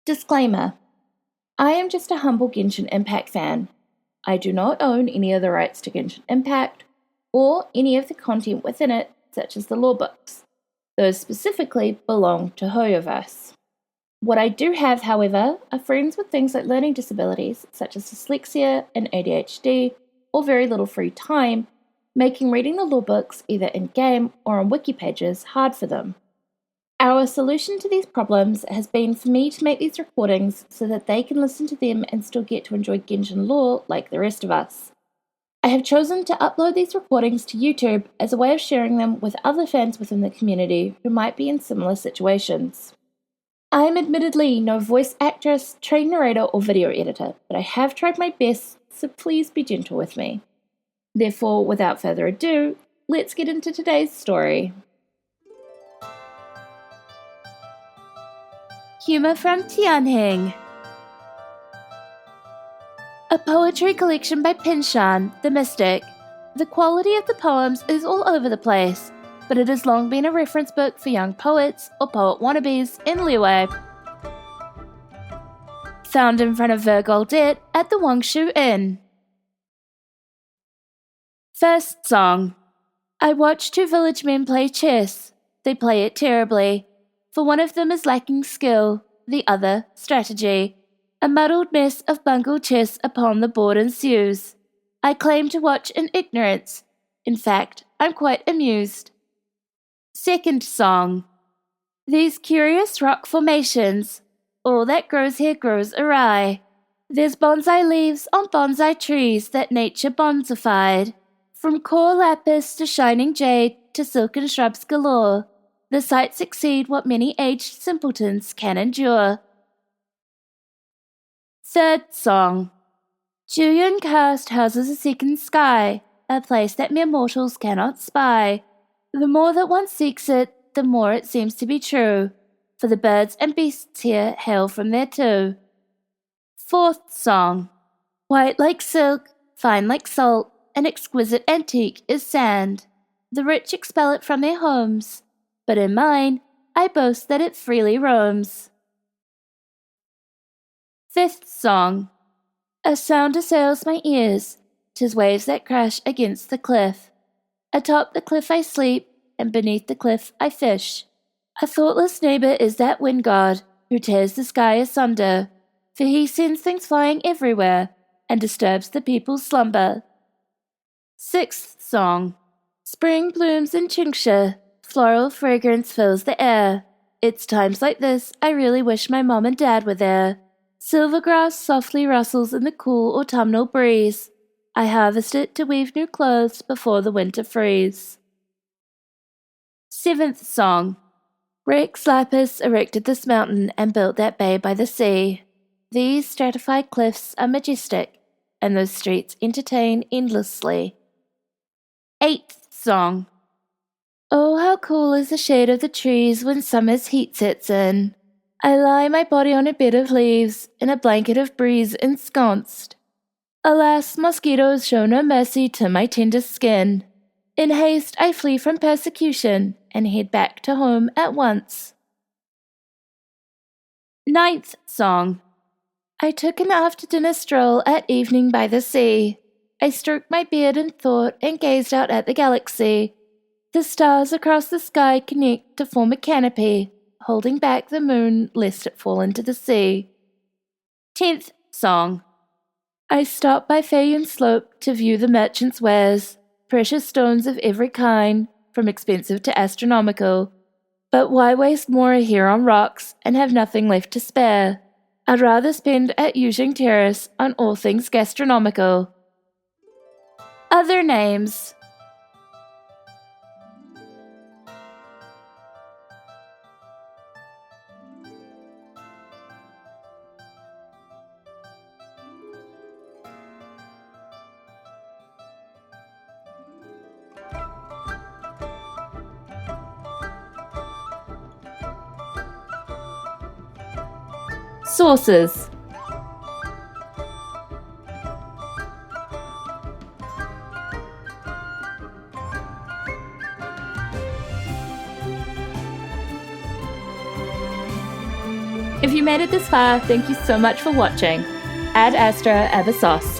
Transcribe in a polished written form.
Disclaimer: I am just a humble Genshin Impact fan. I do not own any of the rights to Genshin Impact, or any of the content within it, such as the lore books. Those specifically belong to Hoyoverse. What I do have, however, are friends with things like learning disabilities, such as dyslexia and ADHD, or very little free time, making reading the lore books either in-game or on wiki pages hard for them. Our solution to these problems has been for me to make these recordings so that they can listen to them and still get to enjoy Genshin lore like the rest of us. I have chosen to upload these recordings to YouTube as a way of sharing them with other fans within the community who might be in similar situations. I am admittedly no voice actress, trained narrator, or video editor, but I have tried my best, so please be gentle with me. Therefore, without further ado, let's get into today's story. Humor from Tianheng. A poetry collection by Pinshan, the Mystic. The quality of the poems is all over the place, but it has long been a reference book for young poets or poet wannabes in Liyue. Found in front of Verr Goldet at the Wangshu Inn. First song. I watch two village men play chess. They play it terribly, for one of them is lacking skill, the other strategy. A muddled mess of bungled chess upon the board ensues. I claim to watch in ignorance. In fact, I'm quite amused. Second song. These curious rock formations. All that grows here grows awry. There's bonsai leaves on bonsai trees that nature bonsified. From core lapis to shining jade to silken shrubs galore. The sights exceed what many aged simpletons can endure. Third song. Jueyun Karst houses a second sky, a place that mere mortals cannot spy. The more that one seeks it, the more it seems to be true, for the birds and beasts here hail from there too. Fourth song. White like silk, fine like salt, an exquisite antique is sand. The rich expel it from their homes, but in mine, I boast that it freely roams. Fifth song. A sound assails my ears, 'tis waves that crash against the cliff. Atop the cliff I sleep, and beneath the cliff I fish. A thoughtless neighbor is that wind god, who tears the sky asunder, for he sends things flying everywhere, and disturbs the people's slumber. Sixth song. Spring blooms in Qingshi, floral fragrance fills the air. It's times like this I really wish my mom and dad were there. Silver grass softly rustles in the cool autumnal breeze. I harvest it to weave new clothes before the winter freeze. Seventh song. Rex Lapis erected this mountain and built that bay by the sea. These stratified cliffs are majestic, and those streets entertain endlessly. Eighth song. Oh, how cool is the shade of the trees when summer's heat sets in. I lie my body on a bed of leaves, in a blanket of breeze ensconced. Alas, mosquitoes show no mercy to my tender skin. In haste I flee from persecution, and head back to home at once. Ninth song. I took an after-dinner stroll at evening by the sea. I stroked my beard in thought and gazed out at the galaxy. The stars across the sky connect to form a canopy, holding back the moon lest it fall into the sea. 10th song. I stopped by Feiyun Slope to view the merchants' wares, precious stones of every kind, from expensive to astronomical. But why waste more here on rocks and have nothing left to spare? I'd rather spend at Yuzheng Terrace on all things gastronomical. Other names. Sources. If you made it this far, thank you so much for watching. Ad Astra Abyssos.